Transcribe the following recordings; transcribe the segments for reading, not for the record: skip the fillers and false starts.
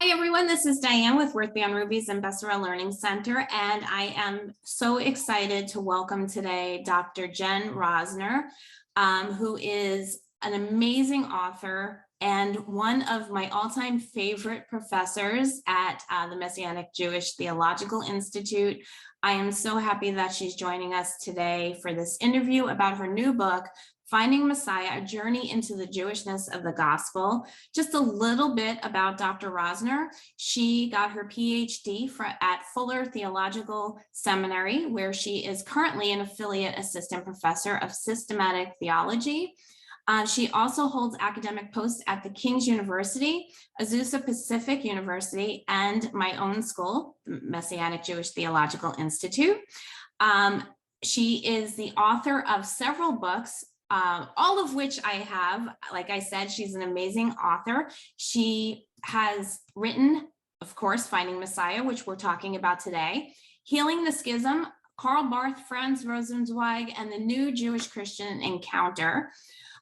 Hi everyone, this is Diane with Worth Beyond Rubies and Bessara Learning Center, and I am so excited to welcome today Dr. Jen Rosner, who is an amazing author and one of my all-time favorite professors at the Messianic Jewish Theological Institute. I am so happy that she's joining us today for this interview about her new book, Finding Messiah, A Journey Into the Jewishness of the Gospel. Just a little bit about Dr. Rosner. She got her PhD at Fuller Theological Seminary, where she is currently an affiliate assistant professor of systematic theology. She also holds academic posts at the King's University, Azusa Pacific University, and my own school, the Messianic Jewish Theological Institute. She is the author of several books, all of which I have. Like I said, she's an amazing author. She has written, of course, Finding Messiah, which we're talking about today, Healing the Schism, Karl Barth, Franz Rosenzweig, and the New Jewish Christian Encounter.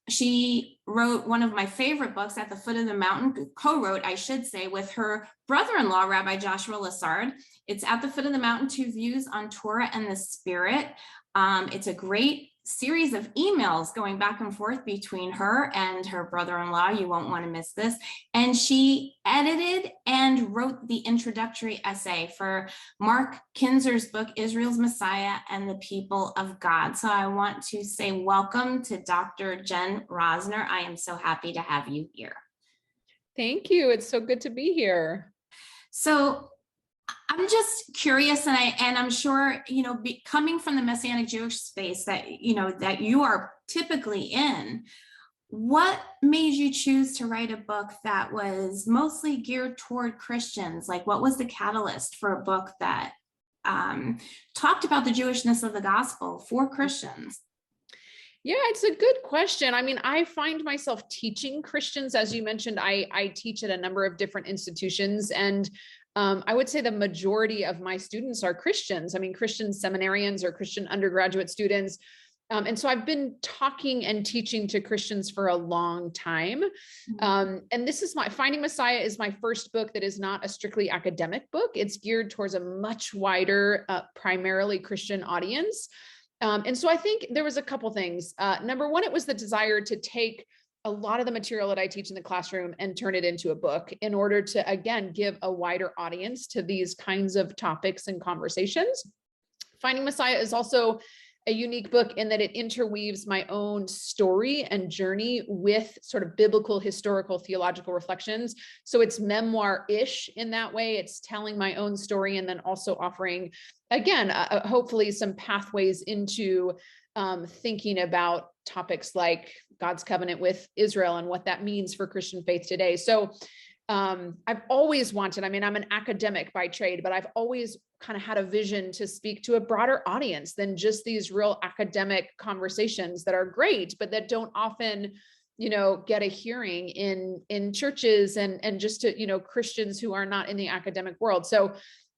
She wrote one of my favorite books, At the Foot of the Mountain, co-wrote, I should say, with her brother-in-law, Rabbi Joshua Lassard. It's At the Foot of the Mountain, Two Views on Torah and the Spirit. It's a great series of emails going back and forth between her and her brother-in-law. You won't want to miss this. And she edited and wrote the introductory essay for Mark Kinzer's book, Israel's Messiah and the People of God. So I want to say welcome to Dr. Jen Rosner. I am so happy to have you here. Thank you. It's so good to be here. So I'm just curious, and I'm sure, coming from the Messianic Jewish space that you are typically in, what made you choose to write a book that was mostly geared toward Christians? Like, what was the catalyst for a book that talked about the Jewishness of the gospel for Christians? Yeah, it's a good question. I mean, I find myself teaching Christians. As you mentioned, I teach at a number of different institutions, and I would say the majority of my students are Christians. I mean, Christian seminarians or Christian undergraduate students. And so I've been talking and teaching to Christians for a long time. And this is Finding Messiah is my first book that is not a strictly academic book. It's geared towards a much wider, primarily Christian audience. And so I think there was a couple things. Number one, it was the desire to take a lot of the material that I teach in the classroom and turn it into a book in order to, again, give a wider audience to these kinds of topics and conversations. Finding Messiah is also a unique book in that it interweaves my own story and journey with sort of biblical, historical, theological reflections. So it's memoir-ish in that way. It's telling my own story and then also offering, again, hopefully some pathways into thinking about topics like God's covenant with Israel and what that means for Christian faith today. So I've always wanted, I'm an academic by trade, but I've always kind of had a vision to speak to a broader audience than just these real academic conversations that are great, but that don't often, get a hearing in churches and just to, Christians who are not in the academic world. So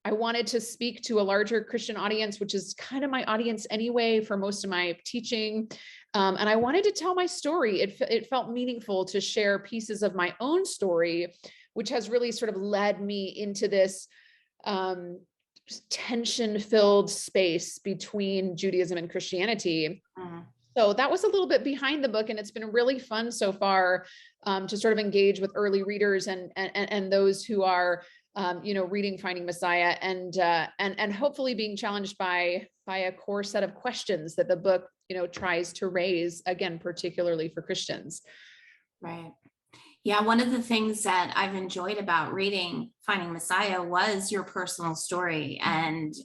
I wanted to speak to a larger Christian audience, which is kind of my audience anyway for most of my teaching. And I wanted to tell my story. It felt meaningful to share pieces of my own story, which has really sort of led me into this tension-filled space between Judaism and Christianity. So that was a little bit behind the book, and it's been really fun so far to sort of engage with early readers and those who are reading Finding Messiah and hopefully being challenged by a core set of questions that the book, tries to raise, again, particularly for Christians. Right. Yeah, one of the things that I've enjoyed about reading Finding Messiah was your personal story and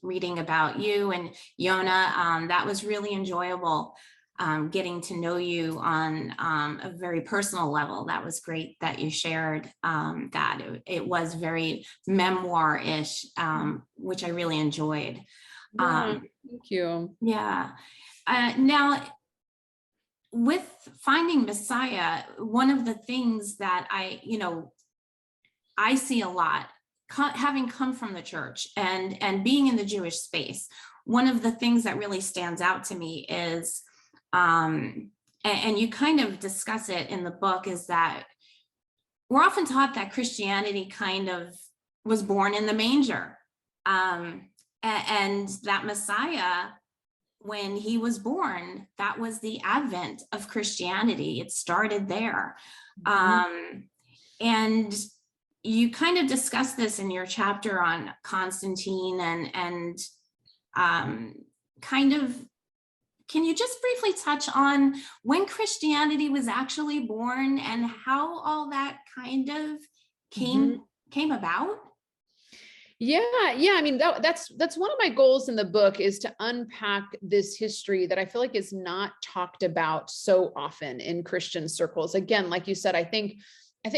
reading about you and Yona. That was really enjoyable. Getting to know you on a very personal level. That was great that you shared that. It was very memoir-ish, which I really enjoyed. Thank you. Yeah. Now, with Finding Messiah, one of the things that I see a lot, having come from the church and being in the Jewish space, one of the things that really stands out to me is and you kind of discuss it in the book, is that we're often taught that Christianity kind of was born in the manger, and that Messiah, when he was born, that was the advent of Christianity. It started there. And you kind of discuss this in your chapter on Constantine, and kind of, can you just briefly touch on when Christianity was actually born and how all that kind of came about? Yeah. I mean, that's one of my goals in the book, is to unpack this history that I feel like is not talked about so often in Christian circles. Again, like you said, I think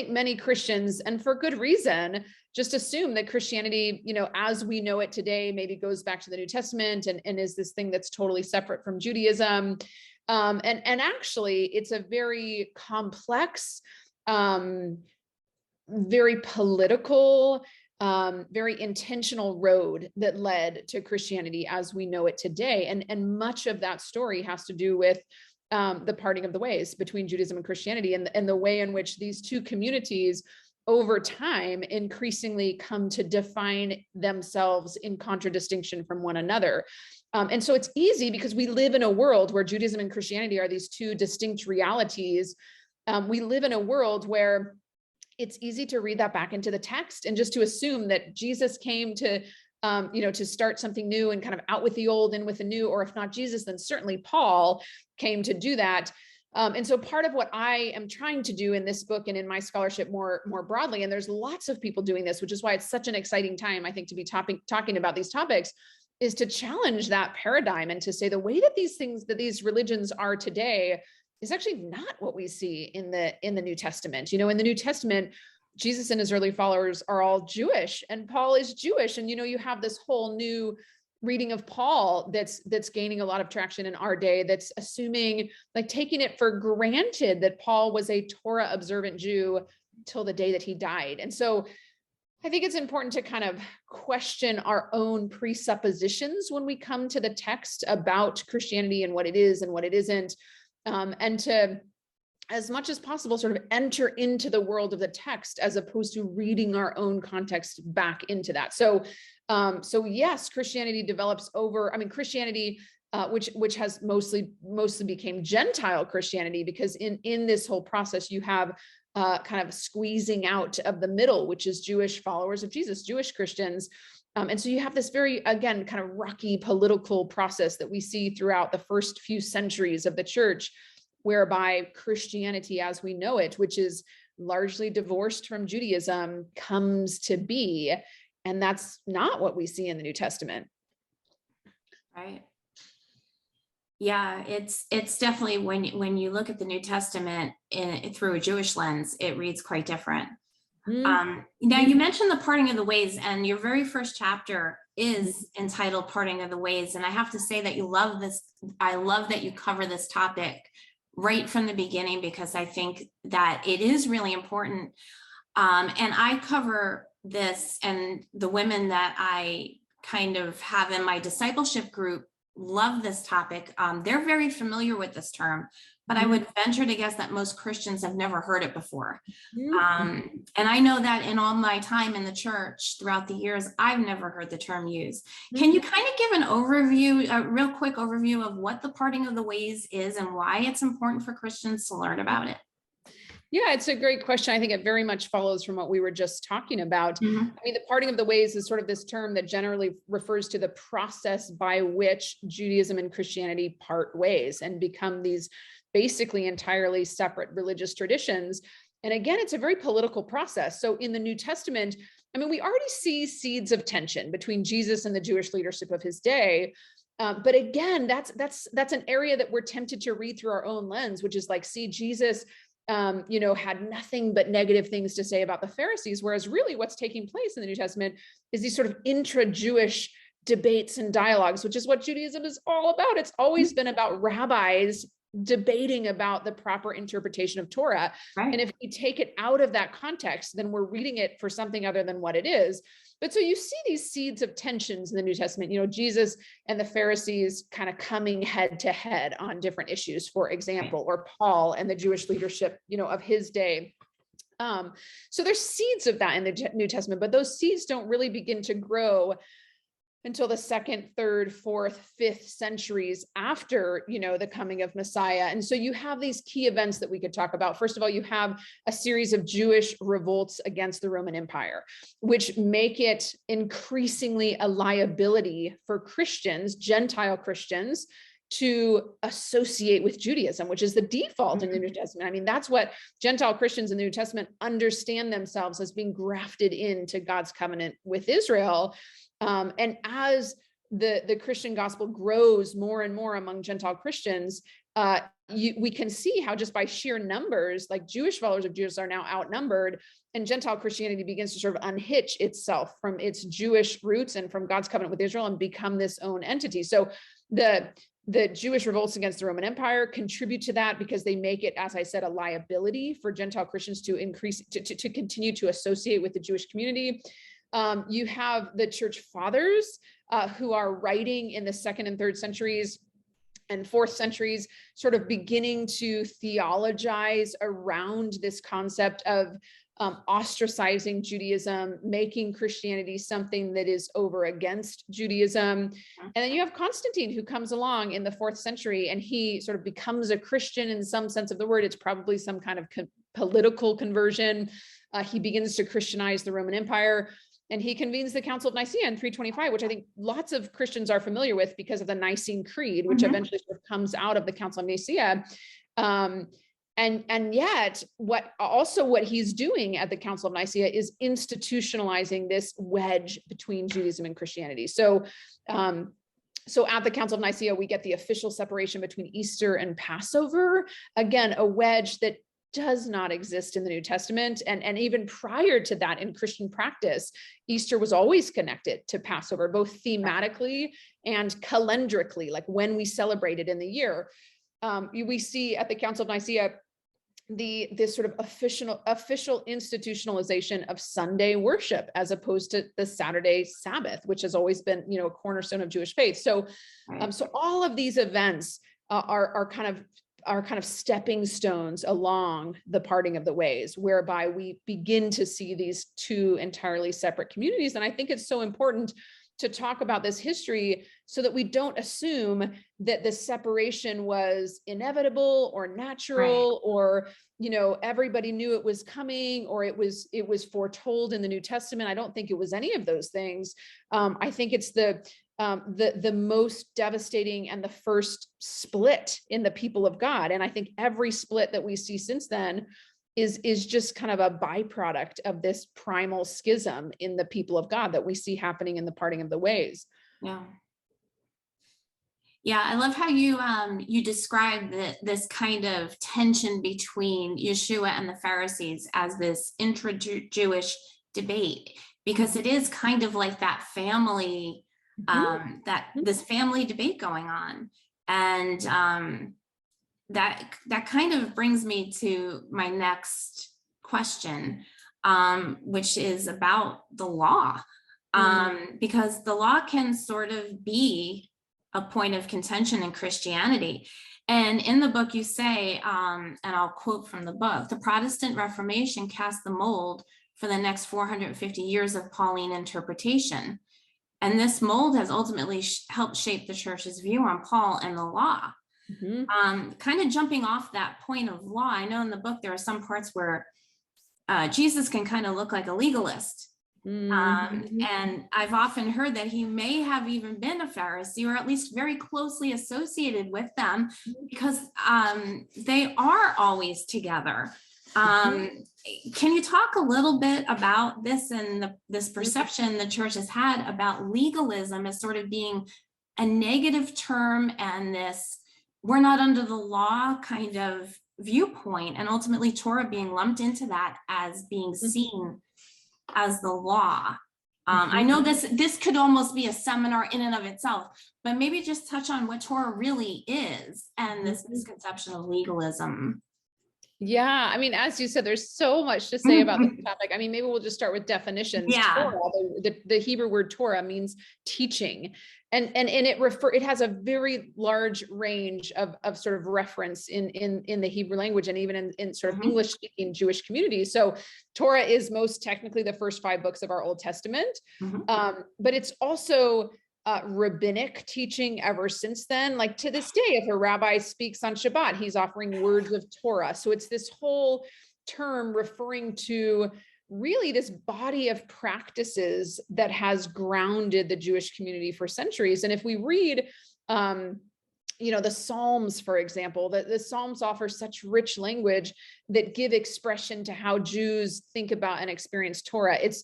many Christians, and for good reason, just assume that Christianity, as we know it today, maybe goes back to the New Testament and is this thing that's totally separate from Judaism. And actually, it's a very complex, very political, very intentional road that led to Christianity as we know it today. And much of that story has to do with the parting of the ways between Judaism and Christianity, and the way in which these two communities over time increasingly come to define themselves in contradistinction from one another. And so it's easy, because we live in a world where Judaism and Christianity are these two distinct realities. We live in a world where it's easy to read that back into the text and just to assume that Jesus came to to start something new and kind of out with the old, in with the new, or if not Jesus, then certainly Paul came to do that. And so part of what I am trying to do in this book and in my scholarship more broadly, and there's lots of people doing this, which is why it's such an exciting time, I think, to be talking about these topics, is to challenge that paradigm and to say the way that these religions are today is actually not what we see in the New Testament. In the New Testament, Jesus and his early followers are all Jewish, and Paul is Jewish. And, you have this whole new reading of Paul that's gaining a lot of traction in our day, that's assuming, like, taking it for granted that Paul was a Torah observant Jew till the day that he died. And so I think it's important to kind of question our own presuppositions when we come to the text about Christianity and what it is and what it isn't, and to, as much as possible, sort of enter into the world of the text as opposed to reading our own context back into that. So yes, Christianity develops over, Christianity, which has mostly became Gentile Christianity, because in this whole process, you have kind of squeezing out of the middle, which is Jewish followers of Jesus, Jewish Christians. And so you have this very, again, kind of rocky political process that we see throughout the first few centuries of the church, whereby Christianity as we know it, which is largely divorced from Judaism, comes to be. And that's not what we see in the New Testament. Right. Yeah, it's definitely, when you look at the New Testament through a Jewish lens, it reads quite different. Now, you mentioned the parting of the ways, and your very first chapter is entitled Parting of the Ways. And I have to say that you love this. I love that you cover this topic right from the beginning, because I think that it is really important. And I cover this, and the women that I kind of have in my discipleship group love this topic. They're very familiar with this term, but I would venture to guess that most Christians have never heard it before. And I know that in all my time in the church throughout the years, I've never heard the term used. Can you kind of give an overview, a real quick overview of what the parting of the ways is and why it's important for Christians to learn about it? Yeah, it's a great question. I think it very much follows from what we were just talking about. The parting of the ways is sort of this term that generally refers to the process by which Judaism and Christianity part ways and become these basically entirely separate religious traditions. And again, it's a very political process. So in the New Testament, we already see seeds of tension between Jesus and the Jewish leadership of his day. But again, that's an area that we're tempted to read through our own lens, which is like, see, Jesus had nothing but negative things to say about the Pharisees, whereas really what's taking place in the New Testament is these sort of intra-Jewish debates and dialogues, which is what Judaism is all about. It's always been about rabbis debating about the proper interpretation of Torah. Right. And if we take it out of that context, then we're reading it for something other than what it is. But so you see these seeds of tensions in the New Testament, Jesus and the Pharisees kind of coming head to head on different issues, for example, or Paul and the Jewish leadership, of his day. So there's seeds of that in the New Testament, but those seeds don't really begin to grow until the 2nd, 3rd, 4th, 5th centuries after, the coming of Messiah. And so you have these key events that we could talk about. First of all, you have a series of Jewish revolts against the Roman Empire, which make it increasingly a liability for Christians, Gentile Christians, to associate with Judaism, which is the default in the New Testament. I mean, that's what Gentile Christians in the New Testament understand themselves as, being grafted into God's covenant with Israel. And as the Christian gospel grows more and more among Gentile Christians, we can see how just by sheer numbers, like Jewish followers of Jesus are now outnumbered, and Gentile Christianity begins to sort of unhitch itself from its Jewish roots and from God's covenant with Israel and become this own entity. So the Jewish revolts against the Roman Empire contribute to that, because they make it, as I said, a liability for Gentile Christians to continue to associate with the Jewish community. You have the church fathers who are writing in the 2nd and 3rd centuries and 4th centuries, sort of beginning to theologize around this concept of ostracizing Judaism, making Christianity something that is over against Judaism. And then you have Constantine, who comes along in the 4th century, and he sort of becomes a Christian in some sense of the word. It's probably some kind of political conversion. He begins to Christianize the Roman Empire. And he convenes the Council of Nicaea in 325, which I think lots of Christians are familiar with because of the Nicene Creed, which eventually sort of comes out of the Council of Nicaea. And yet, what he's doing at the Council of Nicaea is institutionalizing this wedge between Judaism and Christianity. So at the Council of Nicaea, we get the official separation between Easter and Passover. Again, a wedge that does not exist in the New Testament. And even prior to that, in Christian practice, Easter was always connected to Passover, both thematically and calendrically, like when we celebrate it in the year. We see at the Council of Nicaea this sort of official institutionalization of Sunday worship, as opposed to the Saturday Sabbath, which has always been, a cornerstone of Jewish faith. So all of these events are kind of stepping stones along the parting of the ways, whereby we begin to see these two entirely separate communities. And I think it's so important to talk about this history so that we don't assume that the separation was inevitable or natural, or, everybody knew it was coming, or it was foretold in the New Testament. I don't think it was any of those things. I think it's the most devastating and the first split in the people of God. And I think every split that we see since then is just kind of a byproduct of this primal schism in the people of God that we see happening in the parting of the ways. Yeah, I love how you describe this kind of tension between Yeshua and the Pharisees as this intra-Jewish debate, because it is kind of like that family, this family debate going on. And that kind of brings me to my next question, which is about the law, because the law can sort of be a point of contention in Christianity. And in the book you say, and I'll quote from the book, the Protestant Reformation cast the mold for the next 450 years of Pauline interpretation. And this mold has ultimately helped shape the church's view on Paul and the law. Kind of jumping off that point of law, I know in the book there are some parts where Jesus can kind of look like a legalist. And I've often heard that he may have even been a Pharisee, or at least very closely associated with them, because they are always together. Can you talk a little bit about this and this perception the church has had about legalism as sort of being a negative term, and this we're not under the law kind of viewpoint, and ultimately Torah being lumped into that as being seen as the law? I know this could almost be a seminar in and of itself, but maybe just touch on what Torah really is and this misconception of legalism. Yeah, I mean, as you said, there's so much to say about this topic. I mean, maybe we'll just start with definitions. Yeah. Torah, the Hebrew word Torah means teaching, and it has a very large range of sort of reference in the Hebrew language, and even in sort of English speaking Jewish communities. So Torah is most technically the first 5 books of our Old Testament, but it's also rabbinic teaching ever since then. Like to this day, if a rabbi speaks on Shabbat, he's offering words of Torah. So it's this whole term referring to really this body of practices that has grounded the Jewish community for centuries. And if we read, the Psalms, for example, the Psalms offer such rich language that give expression to how Jews think about and experience Torah. It's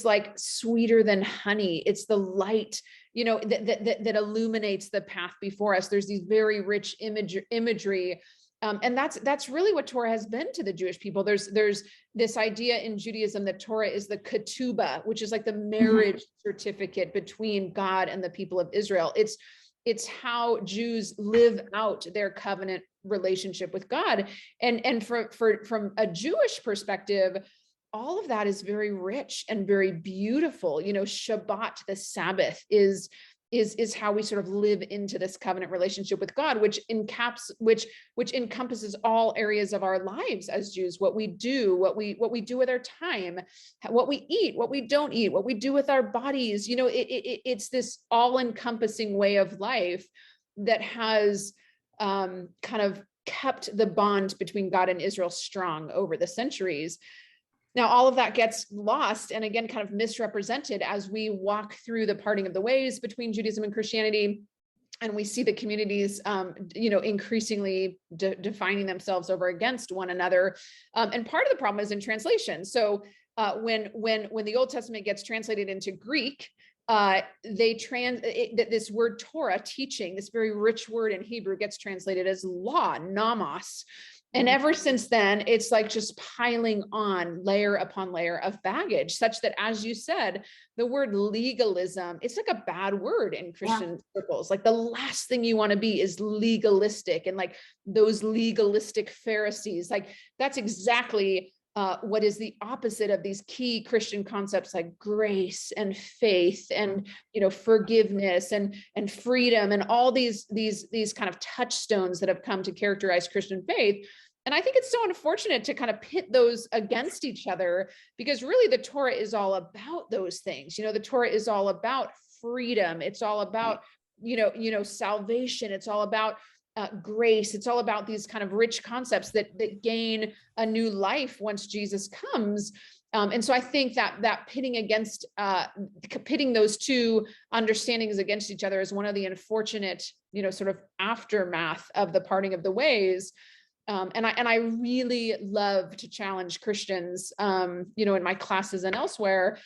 like sweeter than honey. It's the light, that illuminates the path before us. There's these very rich imagery. And that's really what Torah has been to the Jewish people. There's this idea in Judaism that Torah is the ketubah, which is like the marriage certificate between God and the people of Israel. It's how Jews live out their covenant relationship with God. And from a Jewish perspective, all of that is very rich and very beautiful. Shabbat, the Sabbath, is how we sort of live into this covenant relationship with God, which encompasses all areas of our lives as Jews, what we do, what we do with our time, what we eat, what we don't eat, what we do with our bodies. It's this all-encompassing way of life that has kind of kept the bond between God and Israel strong over the centuries. Now, all of that gets lost and again, kind of misrepresented as we walk through the parting of the ways between Judaism and Christianity. And we see the communities, increasingly defining themselves over against one another. And part of the problem is in translation. So when the Old Testament gets translated into Greek, this word Torah, teaching, this very rich word in Hebrew, gets translated as law, nomos. And ever since then, it's like just piling on layer upon layer of baggage, such that, as you said, the word legalism, it's like a bad word in Christian circles. Like the last thing you want to be is legalistic, and like those legalistic Pharisees. Like that's exactly what is the opposite of these key Christian concepts like grace and faith and forgiveness and freedom and all these kind of touchstones that have come to characterize Christian faith. And I think it's so unfortunate to kind of pit those against each other, because really the Torah is all about those things. The Torah is all about freedom. It's all about salvation. It's all about grace. It's all about these kind of rich concepts that gain a new life once Jesus comes. And so I think that pitting those two understandings against each other is one of the unfortunate, sort of aftermath of the parting of the ways. And I really love to challenge Christians, in my classes and elsewhere,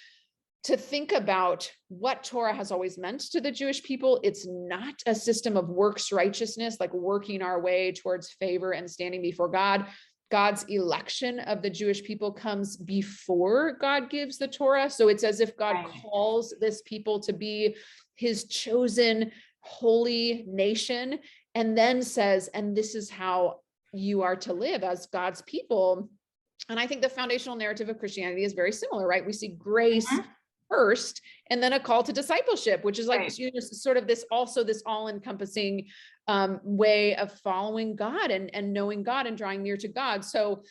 to think about what Torah has always meant to the Jewish people. It's not a system of works righteousness, like working our way towards favor and standing before God. God's election of the Jewish people comes before God gives the Torah. So it's as if God calls this people to be his chosen holy nation, and then says, and this is how you are to live as God's people. And I think the foundational narrative of Christianity is very similar, right? We see grace first, and then a call to discipleship, which is like sort of this all-encompassing way of following God and knowing God and drawing near to God. So,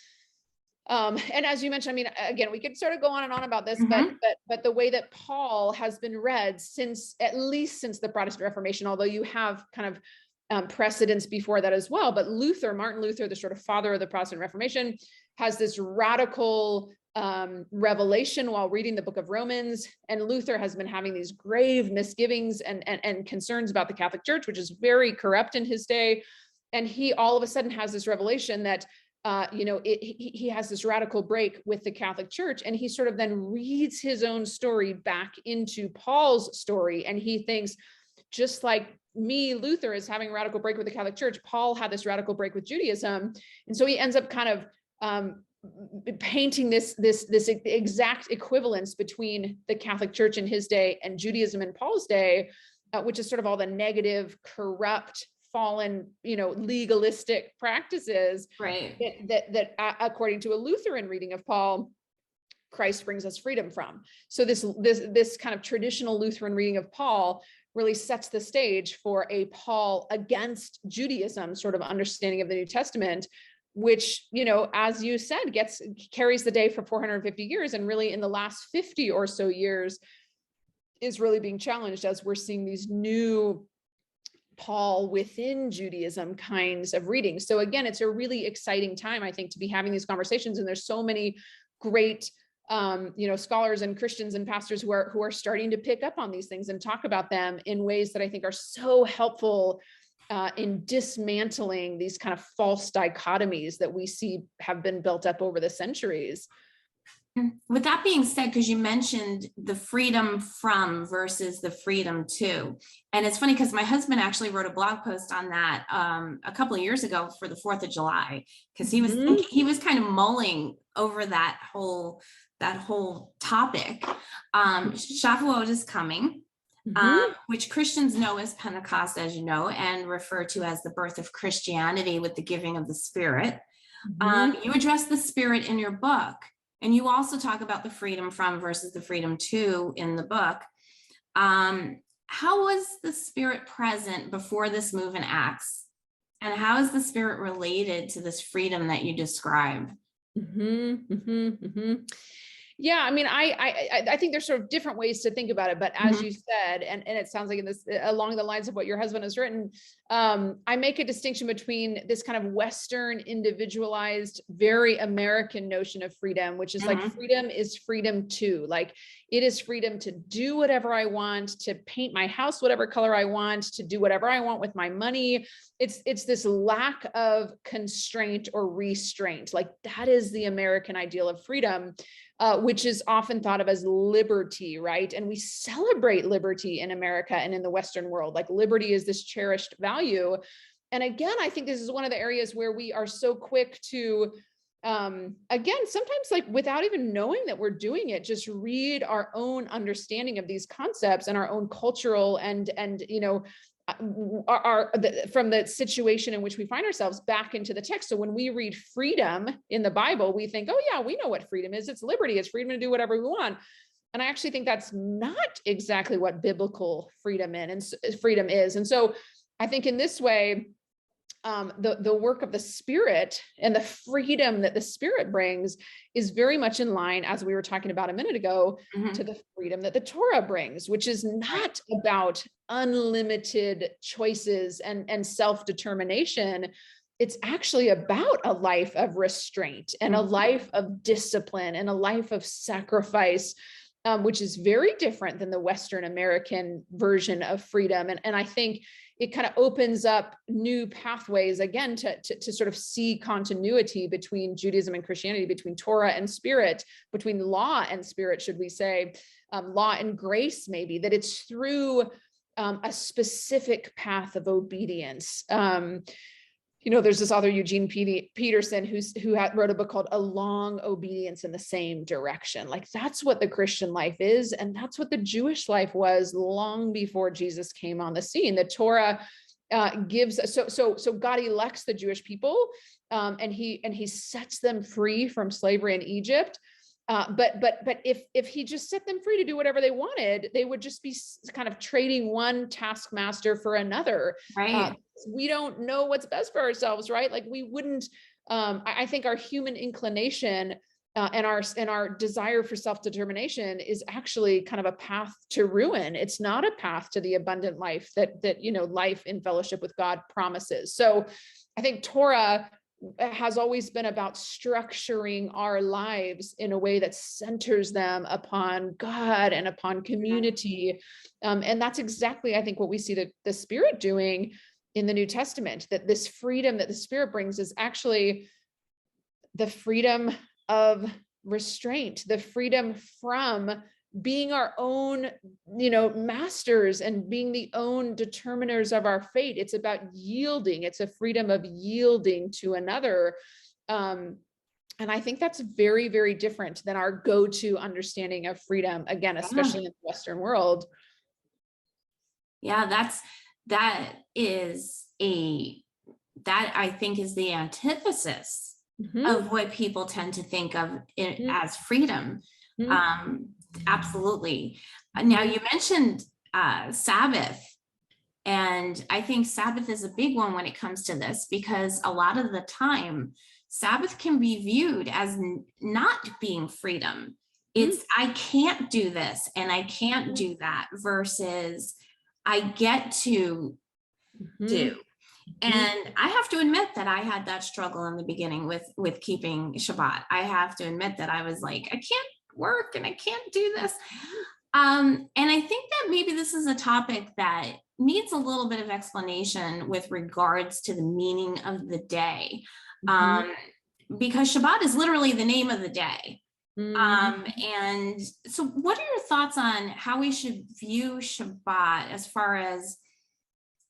and as you mentioned, I mean, again, we could sort of go on and on about this, but the way that Paul has been read at least since the Protestant Reformation, although you have kind of precedents before that as well. But Martin Luther, the sort of father of the Protestant Reformation, has this radical revelation while reading the book of Romans. And Luther has been having these grave misgivings and concerns about the Catholic Church, which is very corrupt in his day. And he all of a sudden has this revelation that, he has this radical break with the Catholic Church. And he sort of then reads his own story back into Paul's story. And he thinks, just like me, Luther, is having a radical break with the Catholic Church, Paul had this radical break with Judaism. And so he ends up kind of painting this exact equivalence between the Catholic Church in his day and Judaism in Paul's day, which is sort of all the negative, corrupt, fallen, legalistic practices. Right. That according to a Lutheran reading of Paul, Christ brings us freedom from. So this kind of traditional Lutheran reading of Paul really sets the stage for a Paul against Judaism sort of understanding of the New Testament, which, as you said, carries the day for 450 years. And really in the last 50 or so years is really being challenged as we're seeing these new Paul within Judaism kinds of readings. So again, it's a really exciting time, I think, to be having these conversations. And there's so many great scholars and Christians and pastors who are starting to pick up on these things and talk about them in ways that I think are so helpful in dismantling these kind of false dichotomies that we see have been built up over the centuries. With that being said, because you mentioned the freedom from versus the freedom to, and it's funny because my husband actually wrote a blog post on that a couple of years ago for the 4th of July, because he was kind of mulling over that whole topic. Shavuot is coming. Which Christians know as Pentecost, as you know, and refer to as the birth of Christianity with the giving of the Spirit. You address the Spirit in your book, and you also talk about the freedom from versus the freedom to in the book. How was the Spirit present before this move in Acts? And how is the Spirit related to this freedom that you describe? Yeah, I mean, I think there's sort of different ways to think about it, but as you said, and it sounds like along the lines of what your husband has written, I make a distinction between this kind of Western individualized, very American notion of freedom, which is like freedom is freedom to, like it is freedom to do whatever I want, to paint my house whatever color I want, to do whatever I want with my money. It's this lack of constraint or restraint. Like that is the American ideal of freedom. Which is often thought of as liberty, right? And we celebrate liberty in America and in the Western world. Like liberty is this cherished value. And again, I think this is one of the areas where we are so quick to, again, sometimes like without even knowing that we're doing it, just read our own understanding of these concepts and our own cultural and from the situation in which we find ourselves back into the text. So when we read freedom in the Bible, we think, oh yeah, we know what freedom is. It's liberty. It's freedom to do whatever we want. And I actually think that's not exactly what biblical freedom is. And so I think in this way, the work of the Spirit and the freedom that the Spirit brings is very much in line, as we were talking about a minute ago, to the freedom that the Torah brings, which is not about unlimited choices and self-determination. It's actually about a life of restraint and a life of discipline and a life of sacrifice, which is very different than the Western American version of freedom. And I think it kind of opens up new pathways again to sort of see continuity between Judaism and Christianity, between Torah and Spirit, between law and Spirit, should we say, law and grace, maybe, that it's through a specific path of obedience. There's this author, Eugene Peterson, who wrote a book called A Long Obedience in the Same Direction. Like that's what the Christian life is. And that's what the Jewish life was long before Jesus came on the scene. The Torah gives, so God elects the Jewish people and he sets them free from slavery in Egypt. But if he just set them free to do whatever they wanted, they would just be kind of trading one taskmaster for another. Right. We don't know what's best for ourselves, right? Like we wouldn't. I think our human inclination and our desire for self-determination is actually kind of a path to ruin. It's not a path to the abundant life that life in fellowship with God promises. So I think Torah has always been about structuring our lives in a way that centers them upon God and upon community. And that's exactly, I think, what we see the Spirit doing in the New Testament, that this freedom that the Spirit brings is actually the freedom of restraint, the freedom from being our own, masters and being the own determiners of our fate. It's about yielding. It's a freedom of yielding to another. And I think that's very, very different than our go-to understanding of freedom, again, Yeah. especially in the Western world. Yeah, that I think is the antithesis Mhm. of what people tend to think of it Mhm. as freedom. Mhm. Um, Absolutely. Now Mhm. you mentioned Sabbath, and I think Sabbath is a big one when it comes to this, because a lot of the time Sabbath can be viewed as not being freedom. It's I can't do this and I can't do that versus I get to do. Mhm. Mhm. And I have to admit that I had that struggle in the beginning with keeping Shabbat. I have to admit that I was like, I can't work and I can't do this. And I think that maybe this is a topic that needs a little bit of explanation with regards to the meaning of the day. Mhm. Um, because Shabbat is literally the name of the day. Mhm. And so what are your thoughts on how we should view Shabbat as far as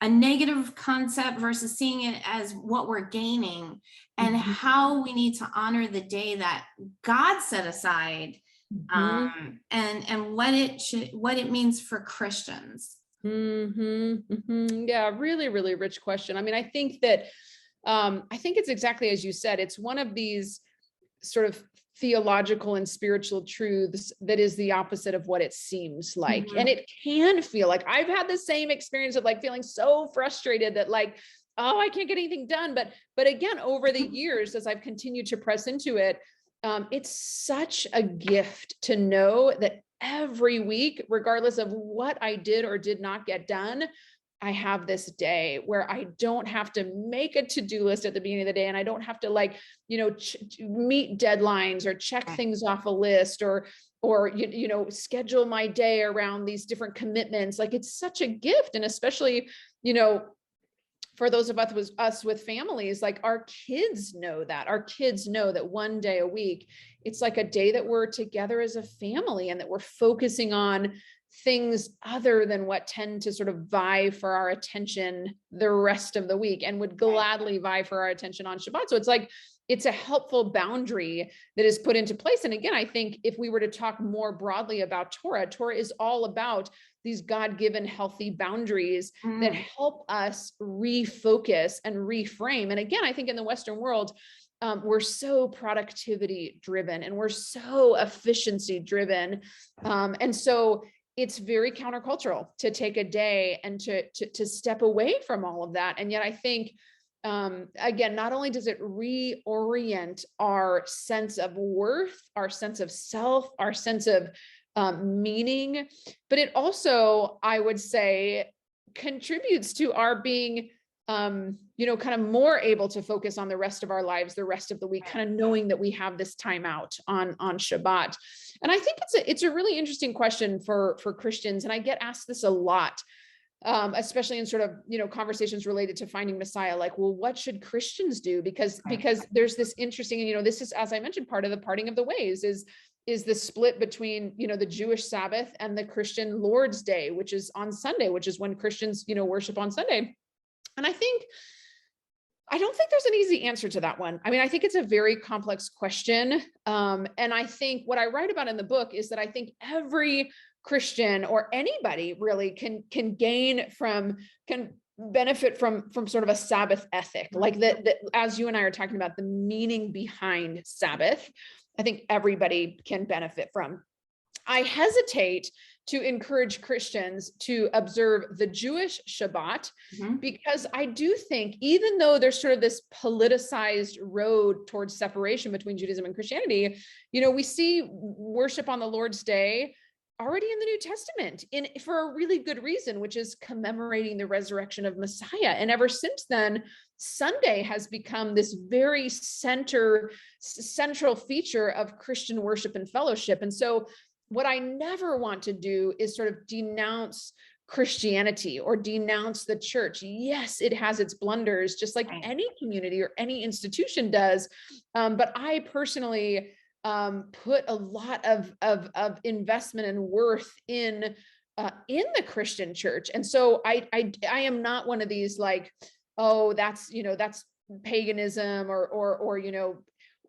a negative concept versus seeing it as what we're gaining, and Mhm. how we need to honor the day that God set aside, Mhm. and what it means for Christians. Mhm. Mhm. Yeah, really, really rich question. I mean, I think that I think it's exactly as you said. It's one of these sort of theological and spiritual truths that is the opposite of what it seems like. And Mhm. it can feel like I've had the same experience of like feeling so frustrated that like, oh, I can't get anything done. But again, over the years, as I've continued to press into it, it's such a gift to know that every week, regardless of what I did or did not get done, I have this day where I don't have to make a to-do list at the beginning of the day, and I don't have to like, meet deadlines or check Right. things off a list or schedule my day around these different commitments. Like it's such a gift. And especially, you know, for those of us with families, like our kids know that one day a week, it's like a day that we're together as a family and that we're focusing on things other than what tend to sort of vie for our attention the rest of the week and would Right. gladly vie for our attention on Shabbat. So it's like, it's a helpful boundary that is put into place. And again, I think if we were to talk more broadly about Torah is all about these God-given healthy boundaries that Mm. help us refocus and reframe. And again, I think in the Western world, we're so productivity driven and we're so efficiency driven. And so it's very countercultural to take a day and to step away from all of that. And yet I think, again, not only does it reorient our sense of worth, our sense of self, our sense of meaning, but it also, I would say, contributes to our being kind of more able to focus on the rest of our lives, the rest of the week, kind of knowing that we have this time out on Shabbat. And I think it's a really interesting question for Christians. And I get asked this a lot, especially in sort of, conversations related to finding Messiah, like, well, what should Christians do? Because Right. there's this interesting, this is, as I mentioned, part of the parting of the ways is the split between, the Jewish Sabbath and the Christian Lord's Day, which is on Sunday, which is when Christians, worship on Sunday. And I don't think there's an easy answer to that one. I mean, I think it's a very complex question. And I think what I write about in the book is that I think every Christian or anybody really can benefit from sort of a Sabbath ethic, like that, as you and I are talking about the meaning behind Sabbath, I think everybody can benefit from. I hesitate to encourage Christians to observe the Jewish Shabbat, Mhm. because I do think, even though there's sort of this politicized road towards separation between Judaism and Christianity, we see worship on the Lord's Day already in the New Testament for a really good reason, which is commemorating the resurrection of Messiah. And ever since then, Sunday has become this very central feature of Christian worship and fellowship. And so what I never want to do is sort of denounce Christianity or denounce the church. Yes, it has its blunders, just like Right. any community or any institution does. But I personally put a lot of investment and worth in the Christian church. And so I am not one of these like, oh, that's paganism or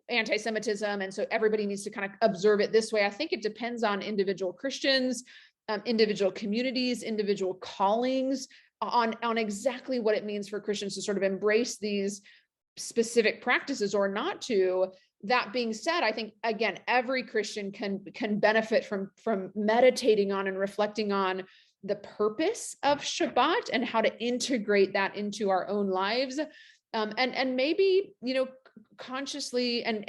anti-Semitism. And so everybody needs to kind of observe it this way. I think it depends on individual Christians, individual communities, individual callings on exactly what it means for Christians to sort of embrace these specific practices or not to. That being said, I think, again, every Christian can benefit from meditating on and reflecting on the purpose of Shabbat and how to integrate that into our own lives. And maybe, consciously and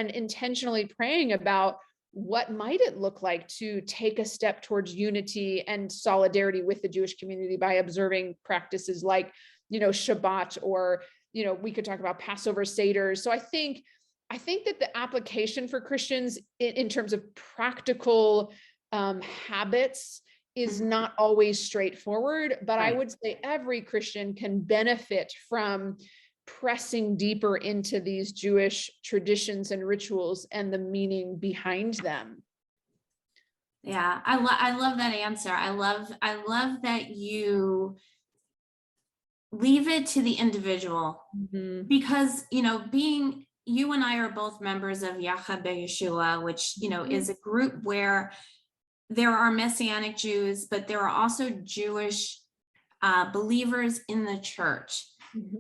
intentionally praying about what might it look like to take a step towards unity and solidarity with the Jewish community by observing practices like, Shabbat, or, we could talk about Passover Seders. So I think that the application for Christians in terms of practical habits is not always straightforward, but Right. I would say every Christian can benefit from pressing deeper into these Jewish traditions and rituals and the meaning behind them. Yeah, I love that answer. I love that you leave it to the individual, because being you and I are both members of Yachad Yeshua, which is a group where there are Messianic Jews, but there are also Jewish believers in the church.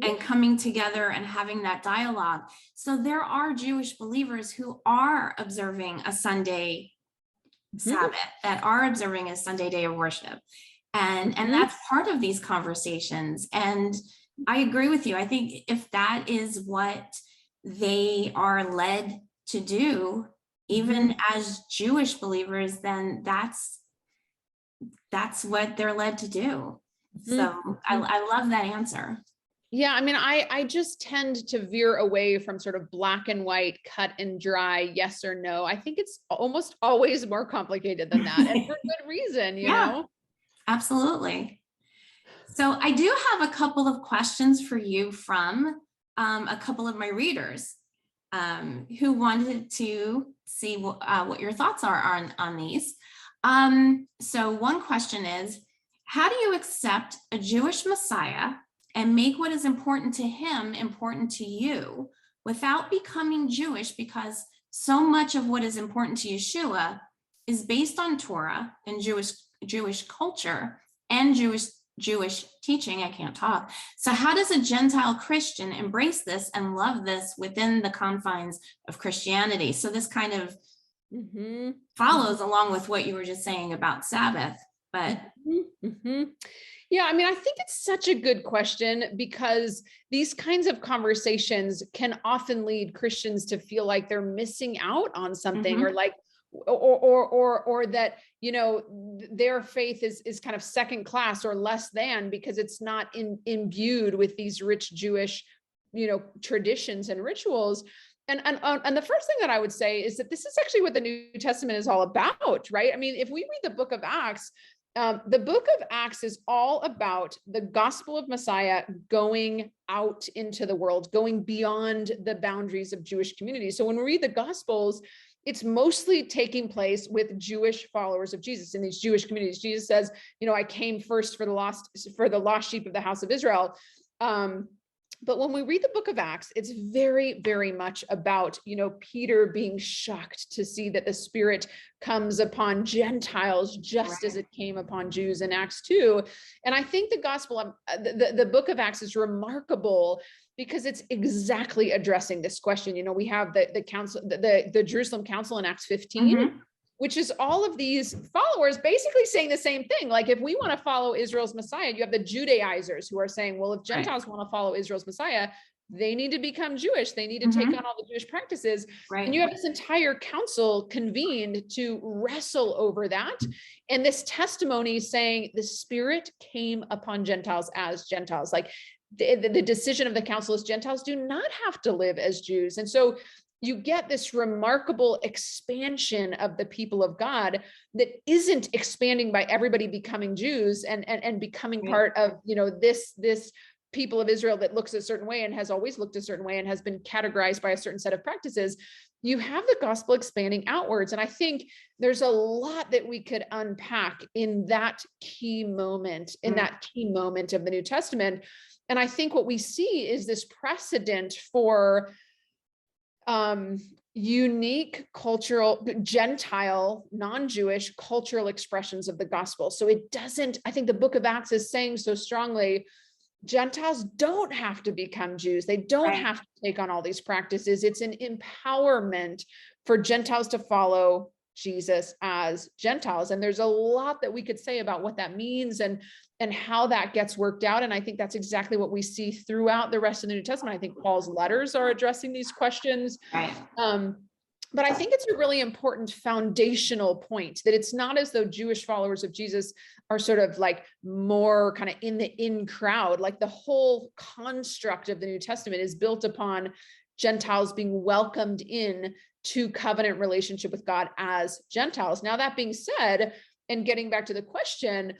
And coming together and having that dialogue. So there are Jewish believers who are observing a Sunday Sabbath, that are observing a Sunday day of worship. And that's part of these conversations. And I agree with you. I think if that is what they are led to do, even as Jewish believers, then that's what they're led to do. So I love that answer. Yeah, I mean, I just tend to veer away from sort of black and white, cut and dry, yes or no. I think it's almost always more complicated than that, and for good reason, you know? Absolutely. So I do have a couple of questions for you from a couple of my readers who wanted to see what your thoughts are on these. So one question is, how do you accept a Jewish Messiah and make what is important to him important to you without becoming Jewish, because so much of what is important to Yeshua is based on Torah and Jewish culture and Jewish teaching? I can't talk. So how does a Gentile Christian embrace this and love this within the confines of Christianity? So this kind of follows along with what you were just saying about Sabbath, but yeah, I mean, I think it's such a good question, because these kinds of conversations can often lead Christians to feel like they're missing out on something, or like, or that, their faith is kind of second class or less than because it's not imbued with these rich Jewish, traditions and rituals. And the first thing that I would say is that this is actually what the New Testament is all about, right? I mean, if we read the book of Acts, the book of Acts is all about the gospel of Messiah going out into the world, going beyond the boundaries of Jewish communities. So when we read the Gospels, it's mostly taking place with Jewish followers of Jesus in these Jewish communities. Jesus says, I came first for the lost sheep of the house of Israel. But when we read the book of Acts, it's very, very much about, Peter being shocked to see that the Spirit comes upon Gentiles just as it came upon Jews in Acts 2. And I think the gospel, the book of Acts is remarkable because it's exactly addressing this question. We have the council, the Jerusalem Council in Acts 15. Which is all of these followers basically saying the same thing. Like, if we want to follow Israel's Messiah, you have the Judaizers who are saying, well, if Gentiles want to follow Israel's Messiah, they need to become Jewish. They need to take on all the Jewish practices. And you have this entire council convened to wrestle over that. And this testimony saying the Spirit came upon Gentiles as Gentiles. Like, the decision of the council is Gentiles do not have to live as Jews. And so you get this remarkable expansion of the people of God that isn't expanding by everybody becoming Jews and becoming part of, this people of Israel that looks a certain way and has always looked a certain way and has been categorized by a certain set of practices. You have the gospel expanding outwards. And I think there's a lot that we could unpack in that key moment, of the New Testament. And I think what we see is this precedent for unique cultural, Gentile, non-Jewish cultural expressions of the gospel. So it doesn't, I think the book of Acts is saying so strongly, Gentiles don't have to become Jews. They don't Right. have to take on all these practices. It's an empowerment for Gentiles to follow Jesus as Gentiles. And there's a lot that we could say about what that means and how that gets worked out. And I think that's exactly what we see throughout the rest of the New Testament. I think Paul's letters are addressing these questions. Right. But I think it's a really important foundational point that it's not as though Jewish followers of Jesus are sort of like more kind of in the in crowd. Like the whole construct of the New Testament is built upon Gentiles being welcomed in to covenant relationship with God as Gentiles. Now, that being said, and getting back to the question,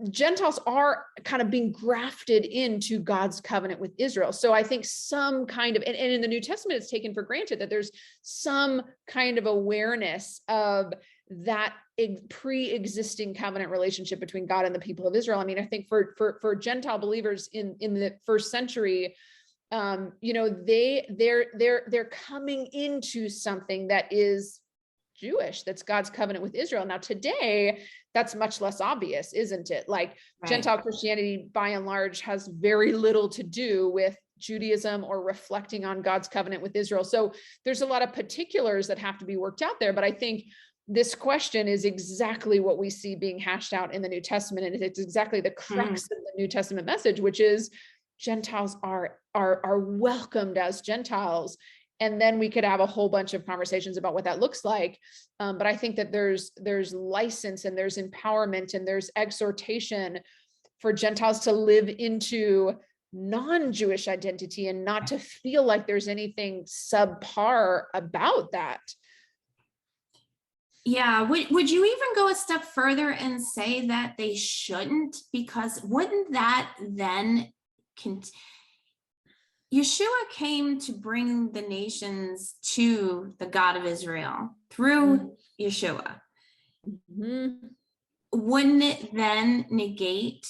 Gentiles are kind of being grafted into God's covenant with Israel. So I think some kind of, and in the New Testament, it's taken for granted that there's some kind of awareness of that pre-existing covenant relationship between God and the people of Israel. I mean, I think for Gentile believers in the first century, they're coming into something that is Jewish, that's God's covenant with Israel. Now, today, that's much less obvious, isn't it? Like Right. Gentile Christianity, by and large, has very little to do with Judaism or reflecting on God's covenant with Israel. So there's a lot of particulars that have to be worked out there. But I think this question is exactly what we see being hashed out in the New Testament. And it's exactly the crux of the New Testament message, which is Gentiles are welcomed as Gentiles. And then we could have a whole bunch of conversations about what that looks like. But I think that there's license and there's empowerment and there's exhortation for Gentiles to live into non-Jewish identity and not to feel like there's anything subpar about that. Yeah. Would you even go a step further and say that they shouldn't? Because wouldn't that then Yeshua came to bring the nations to the God of Israel through Yeshua. Mm-hmm. Wouldn't it then negate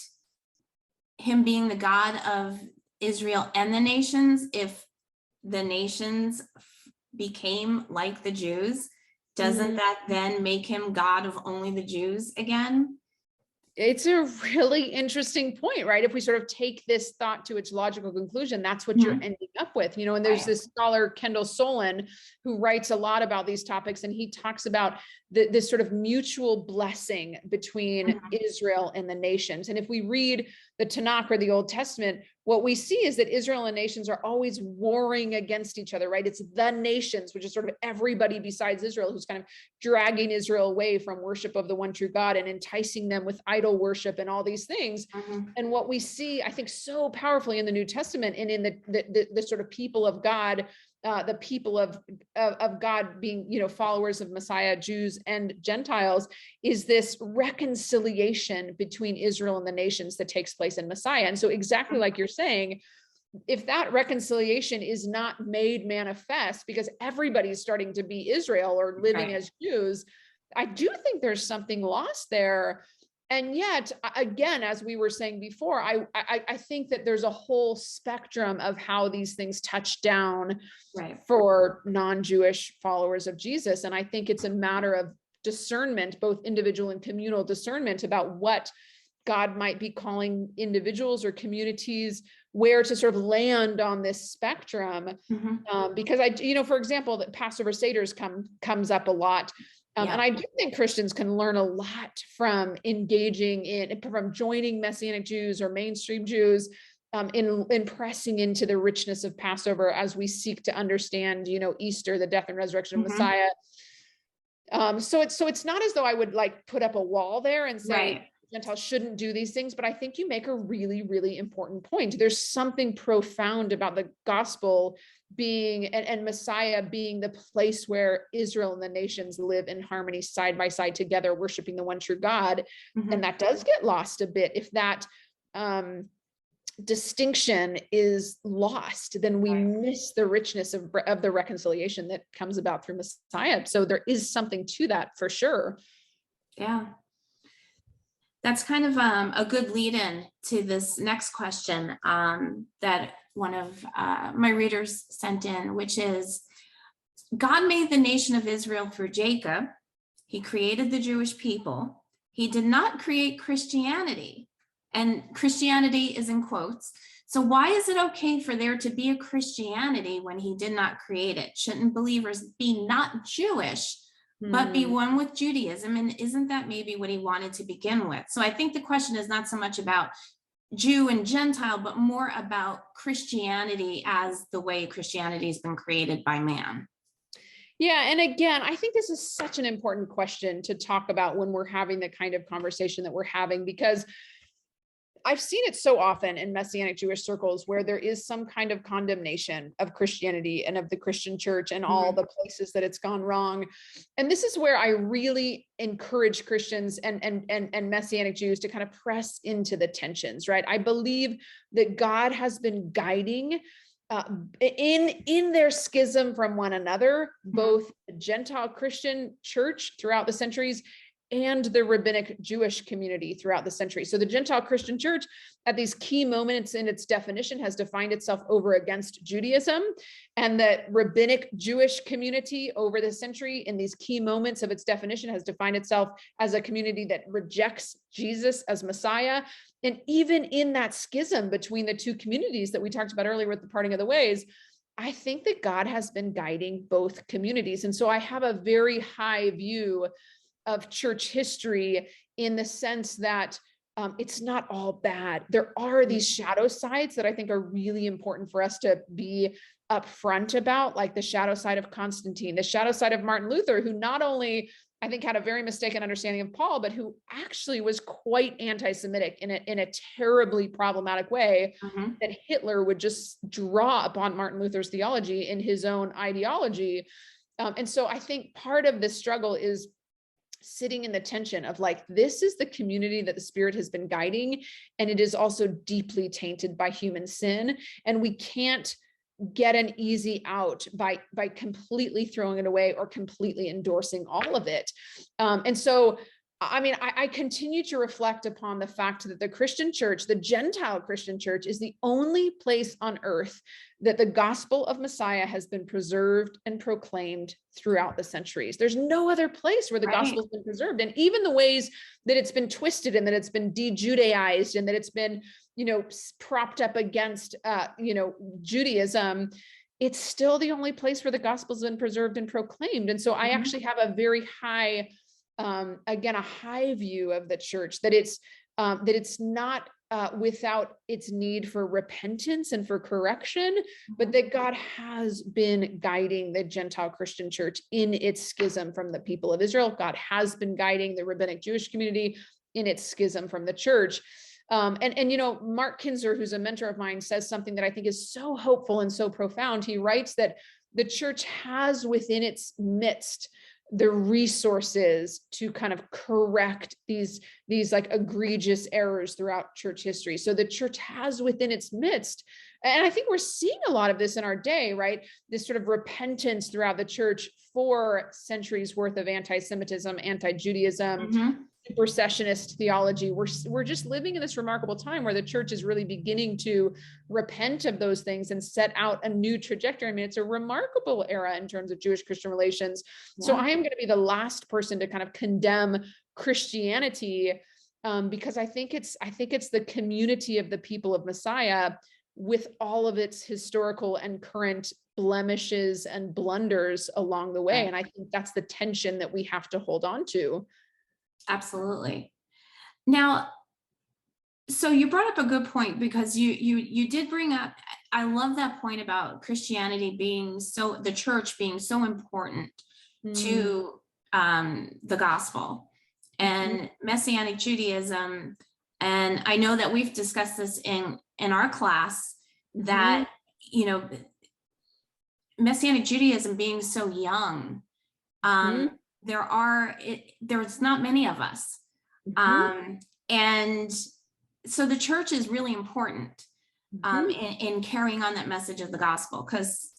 him being the God of Israel and the nations if the nations became like the Jews? Doesn't that then make him God of only the Jews again? It's a really interesting point, right? If we sort of take this thought to its logical conclusion, that's what you're ending up with, and there's this scholar, Kendall Solon, who writes a lot about these topics. And he talks about this sort of mutual blessing between Israel and the nations. And if we read the Tanakh or the Old Testament, what we see is that Israel and nations are always warring against each other, right? It's the nations, which is sort of everybody besides Israel, who's kind of dragging Israel away from worship of the one true God and enticing them with idol worship and all these things. And what we see, I think, so powerfully in the New Testament and in the sort of people of God, the people of God being, followers of Messiah, Jews and Gentiles, is this reconciliation between Israel and the nations that takes place in Messiah. And so exactly like you're saying, if that reconciliation is not made manifest because everybody's starting to be Israel or living as Jews, I do think there's something lost there. And yet, again, as we were saying before, I think that there's a whole spectrum of how these things touch down for non-Jewish followers of Jesus. And I think it's a matter of discernment, both individual and communal discernment, about what God might be calling individuals or communities, where to sort of land on this spectrum. Because for example, that Passover Seder's comes up a lot. And I do think Christians can learn a lot from from joining Messianic Jews or mainstream Jews in pressing into the richness of Passover as we seek to understand, Easter, the death and resurrection of Messiah. So it's not as though I would like put up a wall there and say Gentiles shouldn't do these things, but I think you make a really, really important point. There's something profound about the gospel being and Messiah being the place where Israel and the nations live in harmony side by side together, worshiping the one true God. And that does get lost a bit. If that distinction is lost, then we miss the richness of the reconciliation that comes about through Messiah. So there is something to that for sure. Yeah. That's kind of a good lead in to this next question that my readers sent in, which is, God made the nation of Israel through Jacob. He created the Jewish people. He did not create Christianity. And Christianity is in quotes. So why is it okay for there to be a Christianity when he did not create it? Shouldn't believers be not Jewish, but be one with Judaism? And isn't that maybe what he wanted to begin with? So I think the question is not so much about Jew and Gentile, but more about Christianity as the way Christianity has been created by man. Yeah. And again, I think this is such an important question to talk about when we're having the kind of conversation that we're having, because I've seen it so often in Messianic Jewish circles where there is some kind of condemnation of Christianity and of the Christian church and all the places that it's gone wrong. And this is where I really encourage Christians and Messianic Jews to kind of press into the tensions, right? I believe that God has been guiding in their schism from one another, both the Gentile Christian church throughout the centuries and the rabbinic Jewish community throughout the century. So the Gentile Christian church at these key moments in its definition has defined itself over against Judaism, and the rabbinic Jewish community over the century in these key moments of its definition has defined itself as a community that rejects Jesus as Messiah. And even in that schism between the two communities that we talked about earlier with the parting of the ways, I think that God has been guiding both communities. And so I have a very high view of church history in the sense that it's not all bad. There are these shadow sides that I think are really important for us to be upfront about, like the shadow side of Constantine, the shadow side of Martin Luther, who not only I think had a very mistaken understanding of Paul, but who actually was quite anti-Semitic in a terribly problematic way that Hitler would just draw upon Martin Luther's theology in his own ideology. And so I think part of this struggle is sitting in the tension of like, this is the community that the Spirit has been guiding, and it is also deeply tainted by human sin. And we can't get an easy out by completely throwing it away or completely endorsing all of it. And so, I mean, I continue to reflect upon the fact that the Christian church, the Gentile Christian church, is the only place on earth that the gospel of Messiah has been preserved and proclaimed throughout the centuries. There's no other place where the gospel has been preserved. And even the ways that it's been twisted and that it's been de-Judaized and that it's been, propped up against, Judaism, it's still the only place where the gospel has been preserved and proclaimed. And so I actually have a very high, again, a high view of the church, that it's not without its need for repentance and for correction, but that God has been guiding the Gentile Christian church in its schism from the people of Israel. God has been guiding the rabbinic Jewish community in its schism from the church. And Mark Kinzer, who's a mentor of mine, says something that I think is so hopeful and so profound. He writes that the church has within its midst the resources to kind of correct these like egregious errors throughout church history. So the church has within its midst, and I think we're seeing a lot of this in our day, right? This sort of repentance throughout the church for centuries worth of anti-Semitism, anti-Judaism, supersessionist theology. We're just living in this remarkable time where the church is really beginning to repent of those things and set out a new trajectory. I mean, it's a remarkable era in terms of Jewish-Christian relations. Yeah. So I am going to be the last person to kind of condemn Christianity, because I think it's the community of the people of Messiah, with all of its historical and current blemishes and blunders along the way. And I think that's the tension that we have to hold on to. Absolutely. Now, so you brought up a good point, because you did bring up, I love that point about Christianity being the church being so important to the gospel and Messianic Judaism. And I know that we've discussed this in our class, that, Messianic Judaism being so young, there's not many of us. And so the church is really important in carrying on that message of the gospel, because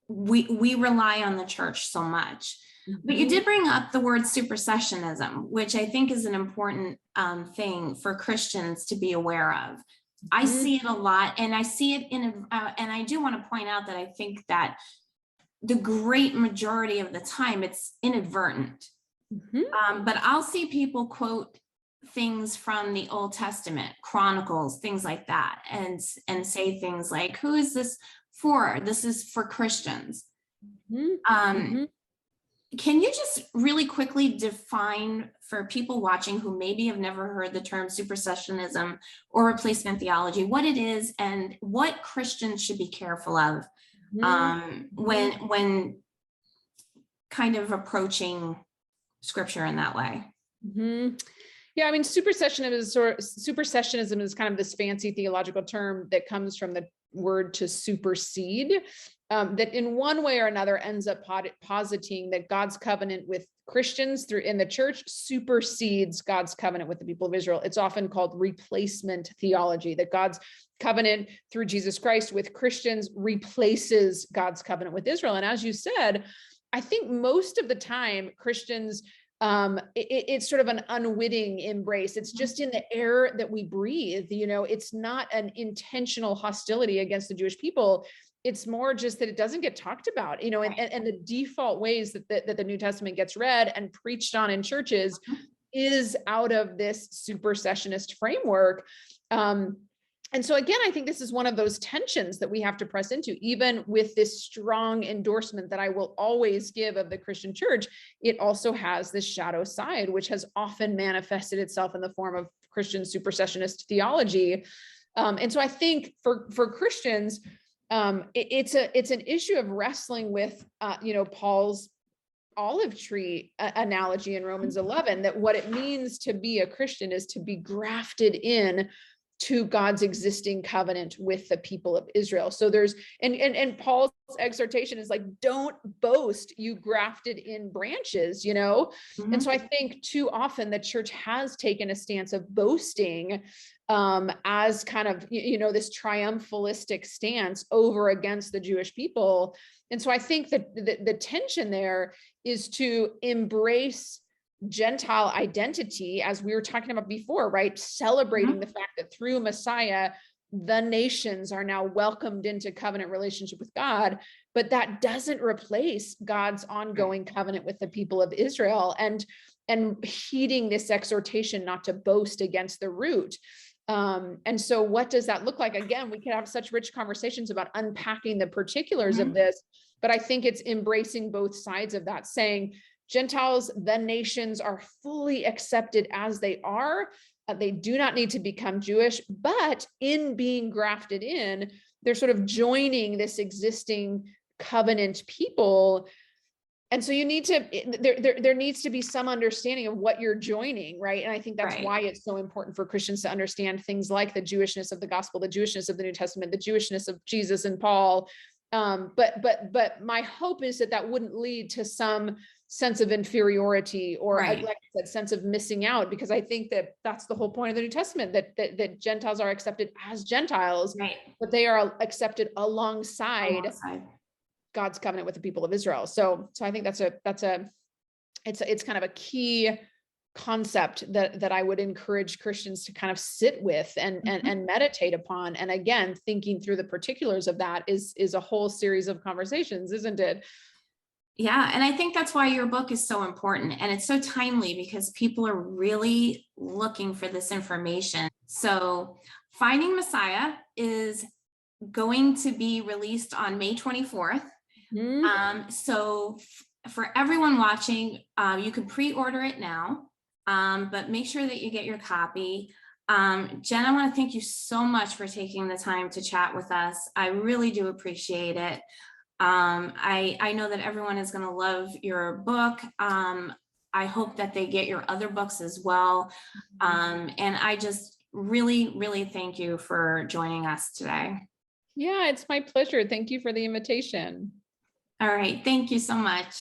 we rely on the church so much. But you did bring up the word supersessionism, which I think is an important thing for Christians to be aware of. I Mhm. see it a lot, and I see it and I do want to point out that I think that the great majority of the time it's inadvertent. Mhm. But I'll see people quote things from the Old Testament, Chronicles, things like that, and say things like, "Who is this for? This is for Christians." Mhm. Um, Mhm. can you just really quickly define for people watching who maybe have never heard the term supersessionism or replacement theology, what it is and what Christians should be careful of Mhm. Mhm. when kind of approaching scripture in that way? Mhm. Yeah, I mean, supersessionism is kind of this fancy theological term that comes from the word to supersede, that in one way or another ends up positing that God's covenant with Christians through in the church supersedes God's covenant with the people of Israel. It's often called replacement theology, that God's covenant through Jesus Christ with Christians replaces God's covenant with Israel. And as you said, I think most of the time Christians it's sort of an unwitting embrace. It's just in the air that we breathe. It's not an intentional hostility against the Jewish people. It's more just that it doesn't get talked about, and the default ways that the New Testament gets read and preached on in churches is out of this supersessionist framework. And so again, I think this is one of those tensions that we have to press into, even with this strong endorsement that I will always give of the Christian church. It also has this shadow side, which has often manifested itself in the form of Christian supersessionist theology. And so I think for Christians, it's an issue of wrestling with, Paul's olive tree analogy in Romans 11, that what it means to be a Christian is to be grafted in to God's existing covenant with the people of Israel. So there's, and Paul's exhortation is like, don't boast, you grafted in branches, And so I think too often the church has taken a stance of boasting as kind of, this triumphalistic stance over against the Jewish people. And so I think that the tension there is to embrace Gentile identity, as we were talking about before, right? Celebrating the fact that through Messiah, the nations are now welcomed into covenant relationship with God, but that doesn't replace God's ongoing covenant with the people of Israel, and heeding this exhortation not to boast against the root. And so what does that look like? Again, we can have such rich conversations about unpacking the particulars of this, but I think it's embracing both sides of that, saying, Gentiles, the nations, are fully accepted as they are. They do not need to become Jewish, but in being grafted in, they're sort of joining this existing covenant people. And so there needs to be some understanding of what you're joining, right? And I think that's why it's so important for Christians to understand things like the Jewishness of the gospel, the Jewishness of the New Testament, the Jewishness of Jesus and Paul. But my hope is that wouldn't lead to some sense of inferiority or, like I said, sense of missing out, because I think that that's the whole point of the New Testament, that Gentiles are accepted as Gentiles, but they are accepted alongside God's covenant with the people of Israel. So I think it's kind of a key concept that I would encourage Christians to kind of sit with and meditate upon. And again, thinking through the particulars of that is a whole series of conversations, isn't it? Yeah, and I think that's why your book is so important, and it's so timely because people are really looking for this information. So Finding Messiah is going to be released on May 24th. So for everyone watching, you can pre-order it now, but make sure that you get your copy. Jen, I want to thank you so much for taking the time to chat with us. I really do appreciate it. I know that everyone is going to love your book. I hope that they get your other books as well. And I just really, really thank you for joining us today. Yeah, it's my pleasure. Thank you for the invitation. All right. Thank you so much.